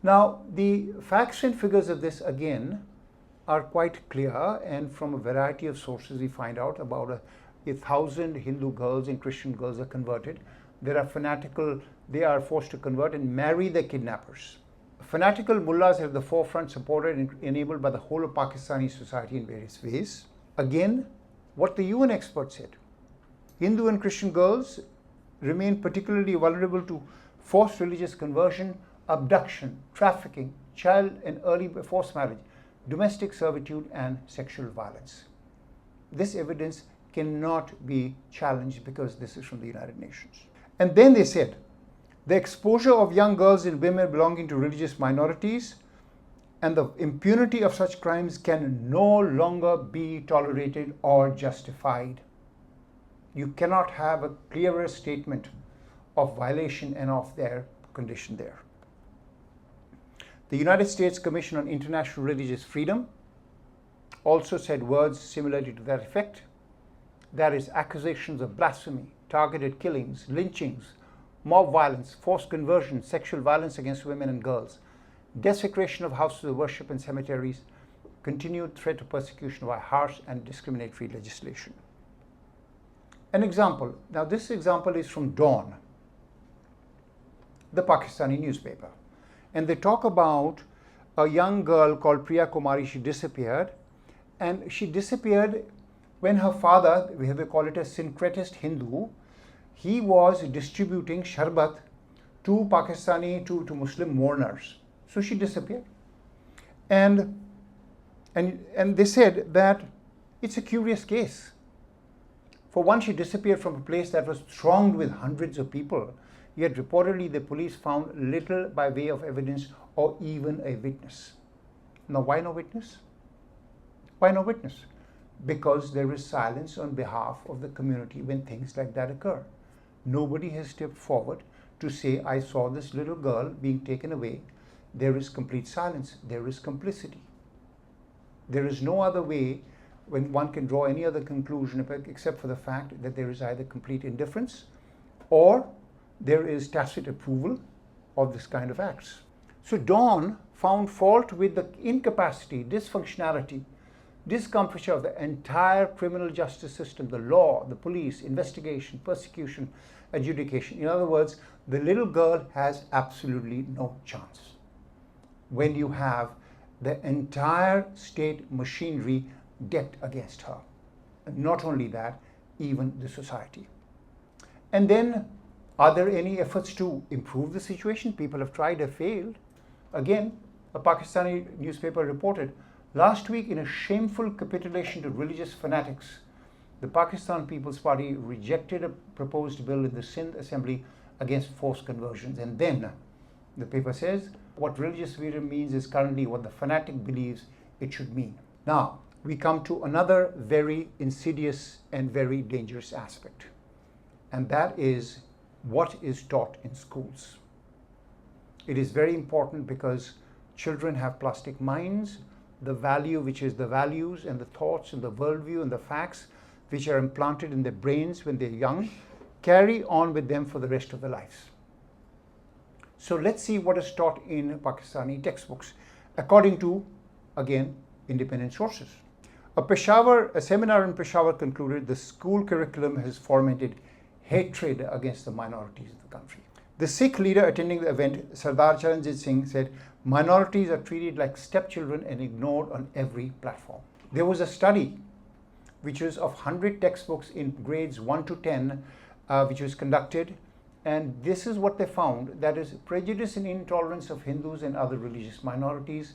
Now, the facts and figures of this again are quite clear, and from a variety of sources we find out about 1,000 Hindu girls and Christian girls are converted. They are forced to convert and marry their kidnappers. Fanatical mullahs are at the forefront, supported and enabled by the whole of Pakistani society in various ways. Again, what the UN experts said, Hindu and Christian girls remain particularly vulnerable to forced religious conversion, abduction, trafficking, child and early forced marriage, domestic servitude and sexual violence. This evidence cannot be challenged because this is from the United Nations. And then they said, the exposure of young girls and women belonging to religious minorities and the impunity of such crimes can no longer be tolerated or justified. You cannot have a clearer statement of violation and of their condition there. The United States Commission on International Religious Freedom also said words similarly to that effect. That is, accusations of blasphemy, targeted killings, lynchings, mob violence, forced conversion, sexual violence against women and girls, desecration of houses of worship and cemeteries, continued threat of persecution by harsh and discriminatory legislation. An example. Now, this example is from Dawn, the Pakistani newspaper. And they talk about a young girl called Priya Kumari. She disappeared. And she disappeared when her father, we have to call it a syncretist Hindu, he was distributing sharbat to Pakistani, to Muslim mourners. So she disappeared. And they said that it's a curious case. For one, she disappeared from a place that was thronged with hundreds of people, yet reportedly the police found little by way of evidence or even a witness. Now, why no witness? Why no witness? Because there is silence on behalf of the community when things like that occur. Nobody has stepped forward to say, I saw this little girl being taken away. There is complete silence. There is complicity. There is no other way when one can draw any other conclusion except for the fact that there is either complete indifference or there is tacit approval of this kind of acts. So Dawn found fault with the incapacity, dysfunctionality, discomfiture of the entire criminal justice system, the law, the police, investigation, persecution, adjudication. In other words, the little girl has absolutely no chance when you have the entire state machinery decked against her. And not only that, even the society. And then, are there any efforts to improve the situation? People have tried, have failed. Again, a Pakistani newspaper reported, last week in a shameful capitulation to religious fanatics, the Pakistan People's Party rejected a proposed bill in the Sindh Assembly against forced conversions. And then, the paper says, what religious freedom means is currently what the fanatic believes it should mean. Now, we come to another very insidious and very dangerous aspect, and that is what is taught in schools. It is very important because children have plastic minds. The value, which is the values and the thoughts and the worldview and the facts which are implanted in their brains when they're young, carry on with them for the rest of their lives. So let's see what is taught in Pakistani textbooks according to, again, independent sources. A seminar in Peshawar concluded the school curriculum has fomented hatred against the minorities of the country. The Sikh leader attending the event, Sardar Charanjit Singh, said, minorities are treated like stepchildren and ignored on every platform. There was a study which was of 100 textbooks in grades 1 to 10, which was conducted, and this is what they found, that is prejudice and intolerance of Hindus and other religious minorities.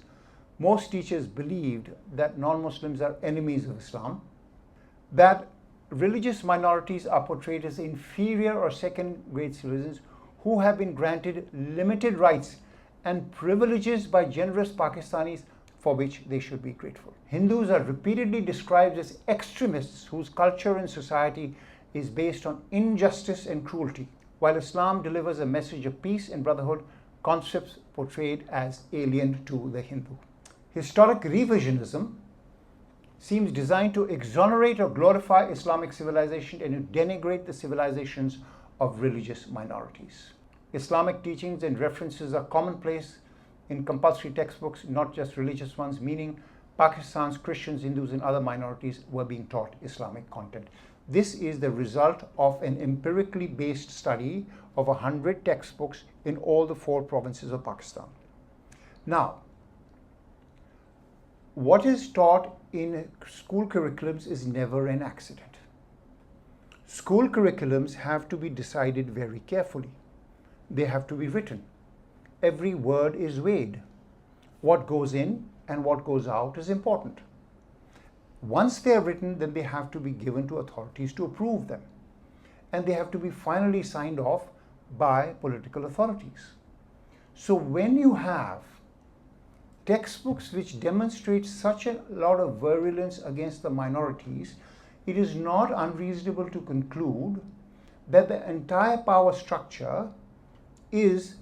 Most teachers believed that non-Muslims are enemies of Islam, that religious minorities are portrayed as inferior or second-grade citizens who have been granted limited rights and privileges by generous Pakistanis for which they should be grateful. Hindus are repeatedly described as extremists whose culture and society is based on injustice and cruelty, while Islam delivers a message of peace and brotherhood, concepts portrayed as alien to the Hindu. Historic revisionism seems designed to exonerate or glorify Islamic civilization and to denigrate the civilizations of religious minorities. Islamic teachings and references are commonplace in compulsory textbooks, not just religious ones, meaning Pakistan's Christians, Hindus, and other minorities were being taught Islamic content. This is the result of an empirically based study of 100 textbooks in all the 4 provinces of Pakistan. Now, what is taught in school curriculums is never an accident. School curriculums have to be decided very carefully. They have to be written. Every word is weighed. What goes in and what goes out is important. Once they are written, then they have to be given to authorities to approve them. And they have to be finally signed off by political authorities. So when you have textbooks which demonstrate such a lot of virulence against the minorities, it is not unreasonable to conclude that the entire power structure is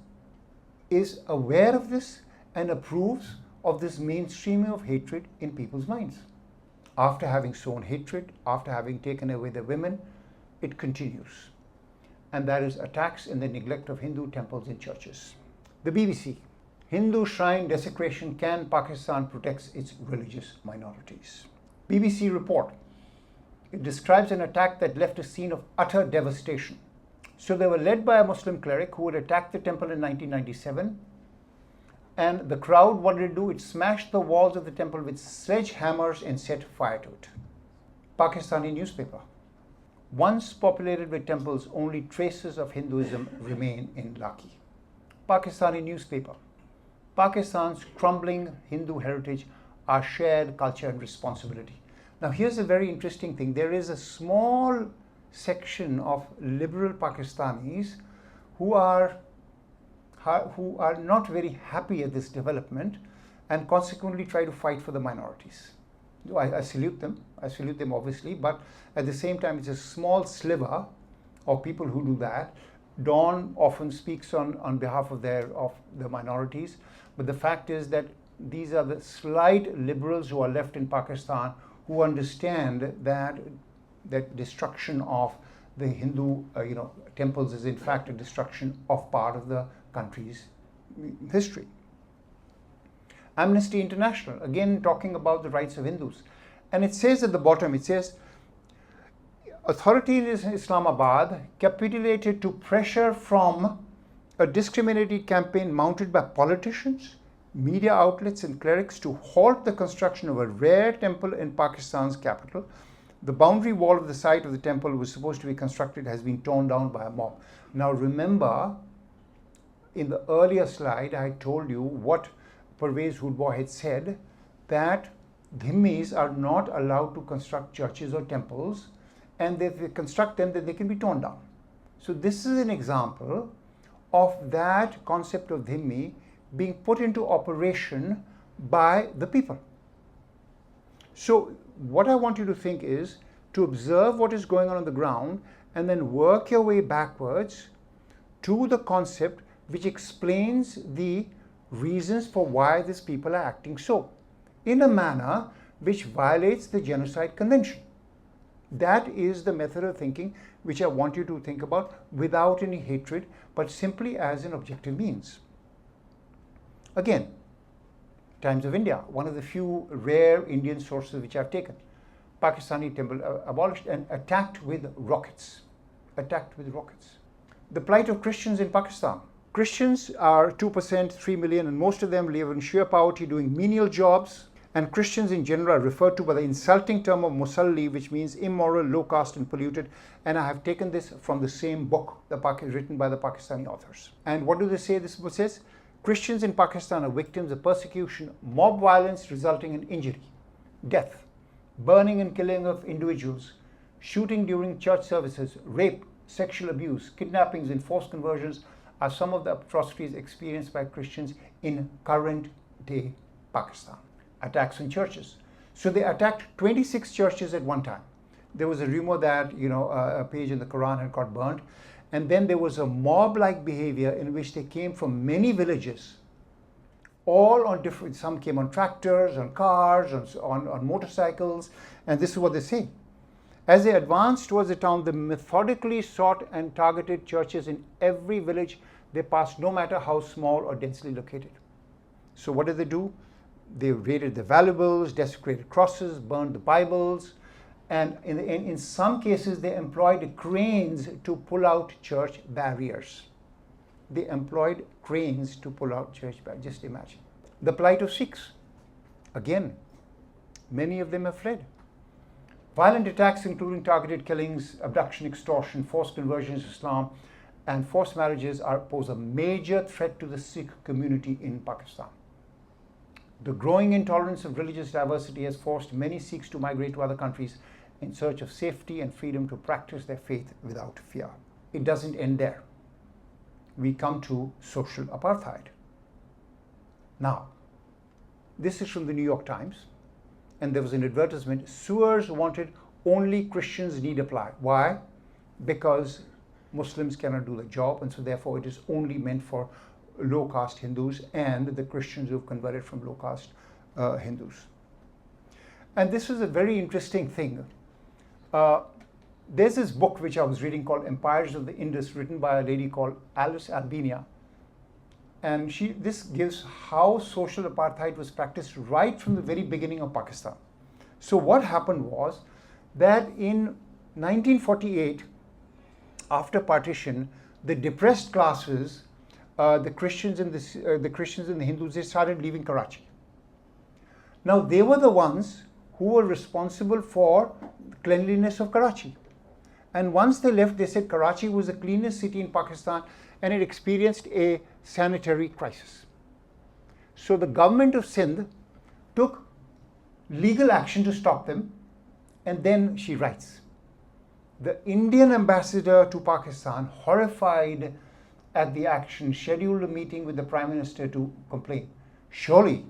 aware of this and approves of this mainstreaming of hatred in people's minds. After having sown hatred, after having taken away the women, it continues. And that is attacks and the neglect of Hindu temples and churches. The BBC. Hindu shrine desecration, can Pakistan protects its religious minorities? BBC report. It describes an attack that left a scene of utter devastation. So they were led by a Muslim cleric who had attacked the temple in 1997. And the crowd, what did it do? It smashed the walls of the temple with sledgehammers and set fire to it. Pakistani newspaper. Once populated with temples, only traces of Hinduism remain in Laki. Pakistani newspaper. Pakistan's crumbling Hindu heritage, our shared culture and responsibility. Now here's a very interesting thing. There is a small section of liberal Pakistanis who are not very happy at this development and consequently try to fight for the minorities. I salute them. I salute them obviously, but at the same time it's a small sliver of people who do that. Dawn often speaks on behalf of the minorities, but the fact is that these are the slight liberals who are left in Pakistan who understand that destruction of the Hindu temples is in fact a destruction of part of the country's history. Amnesty International, again talking about the rights of Hindus. And it says at the bottom, it says, authorities in Islamabad capitulated to pressure from a discriminatory campaign mounted by politicians, media outlets and clerics to halt the construction of a rare temple in Pakistan's capital. The boundary wall of the site of the temple was supposed to be constructed has been torn down by a mob. Now remember, in the earlier slide, I told you what Pervez Hoodbhoy had said, that Dhimmis are not allowed to construct churches or temples, and if they construct them, then they can be torn down. So this is an example of that concept of Dhimmi being put into operation by the people. So what I want you to think is to observe what is going on the ground and then work your way backwards to the concept which explains the reasons for why these people are acting so, in a manner which violates the Genocide Convention. That is the method of thinking which I want you to think about without any hatred, but simply as an objective means. Again, Times of India, one of the few rare Indian sources which I've taken. Pakistani temple abolished and attacked with rockets. Attacked with rockets. The plight of Christians in Pakistan. Christians are 2%, 3 million, and most of them live in sheer poverty doing menial jobs. And Christians in general are referred to by the insulting term of musalli, which means immoral, low caste and polluted. And I have taken this from the same book, written by the Pakistani authors. And what do they say? This book says, Christians in Pakistan are victims of persecution, mob violence resulting in injury, death, burning and killing of individuals, shooting during church services, rape, sexual abuse, kidnappings and forced conversions are some of the atrocities experienced by Christians in current day Pakistan. Attacks on churches. So they attacked 26 churches at one time. There was a rumor that a page in the Quran had got burnt, and then there was a mob-like behavior in which they came from many villages, all on different. Some came on tractors, on cars, on motorcycles, and this is what they say. As they advanced towards the town, they methodically sought and targeted churches in every village they passed, no matter how small or densely located. So what did they do? They raided the valuables, desecrated crosses, burned the Bibles, and in some cases they employed cranes to pull out church barriers. They employed cranes to pull out church barriers. Just imagine. The plight of Sikhs. Again, many of them have fled. Violent attacks including targeted killings, abduction, extortion, forced conversions to Islam, and forced marriages pose a major threat to the Sikh community in Pakistan. The growing intolerance of religious diversity has forced many Sikhs to migrate to other countries in search of safety and freedom to practice their faith without fear. It doesn't end there. We come to social apartheid. Now, this is from the New York Times, and there was an advertisement. Suers wanted only Christians need apply. Why? Because Muslims cannot do the job, and so therefore it is only meant for low-caste Hindus and the Christians who have converted from low-caste Hindus. And this is a very interesting thing. There's this book which I was reading called Empires of the Indus, written by a lady called Alice Albania. And this gives how social apartheid was practiced right from the very beginning of Pakistan. So what happened was that in 1948, after partition, the depressed classes, the Christians and the Hindus, they started leaving Karachi. Now they were the ones who were responsible for cleanliness of Karachi. And once they left, they said Karachi was the cleanest city in Pakistan and it experienced a sanitary crisis. So the government of Sindh took legal action to stop them, and then she writes, the Indian ambassador to Pakistan, horrified at the action, scheduled a meeting with the Prime Minister to complain. Surely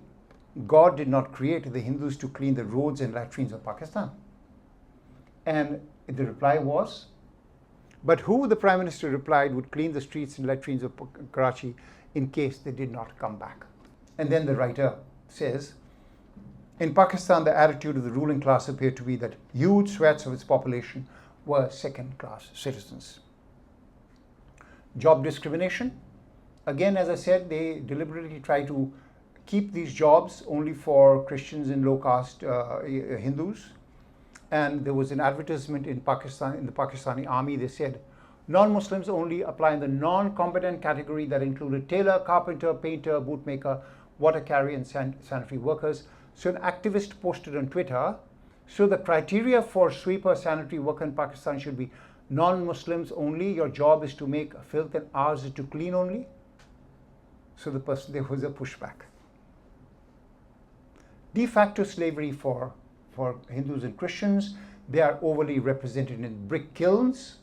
God did not create the Hindus to clean the roads and latrines of Pakistan. And the reply was, but who, the Prime Minister replied, would clean the streets and latrines of Karachi in case they did not come back? And then the writer says, in Pakistan, the attitude of the ruling class appeared to be that huge swaths of its population were second-class citizens. Job discrimination. Again, as I said, they deliberately try to keep these jobs only for Christians and low-caste Hindus. And there was an advertisement in Pakistan, in the Pakistani army. They said, non-Muslims only apply in the non-combatant category that included tailor, carpenter, painter, bootmaker, water carrier, and sanitary workers. So an activist posted on Twitter, so the criteria for sweeper sanitary worker in Pakistan should be non-Muslims only. Your job is to make filth and ours is to clean only. So there was a pushback. De facto slavery for Hindus and Christians. They are overly represented in brick kilns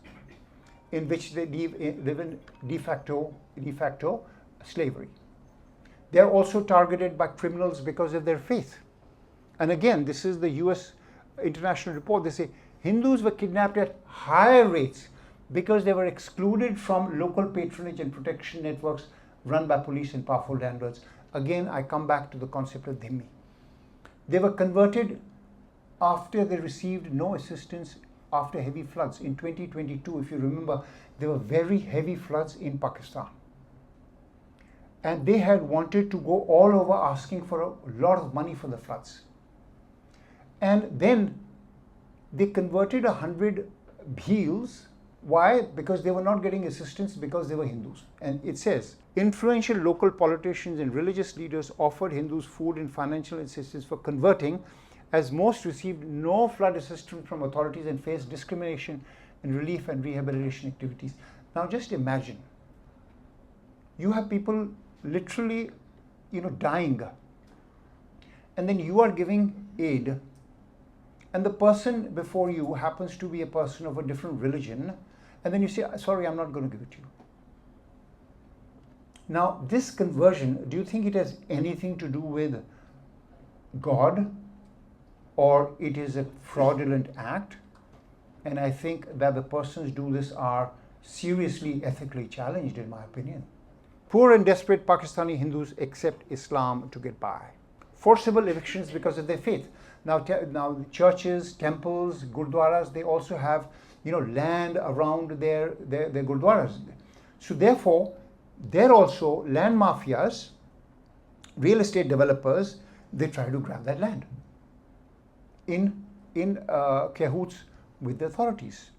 in which they live in de facto slavery. They are also targeted by criminals because of their faith. And again, this is the US international report. They say Hindus were kidnapped at higher rates because they were excluded from local patronage and protection networks run by police and powerful landlords. Again, I come back to the concept of dhimmi. They were converted after they received no assistance after heavy floods. In 2022, if you remember, there were very heavy floods in Pakistan. And they had wanted to go all over asking for a lot of money for the floods. And then they converted 100 bheels. Why? Because they were not getting assistance because they were Hindus. And it says, influential local politicians and religious leaders offered Hindus food and financial assistance for converting, as most received no flood assistance from authorities and faced discrimination in relief and rehabilitation activities. Now just imagine, you have people literally, dying, and then you are giving aid, and the person before you happens to be a person of a different religion, and then you say, sorry, I'm not going to give it to you. Now, this conversion, do you think it has anything to do with God, or it is a fraudulent act? And I think that the persons do this are seriously ethically challenged, in my opinion. Poor and desperate Pakistani Hindus accept Islam to get by. Forcible evictions because of their faith. Now churches, temples, gurdwaras, they also have land around their gurdwaras. So therefore, they're also land mafias real estate developers, they try to grab that land in cahoots with the authorities.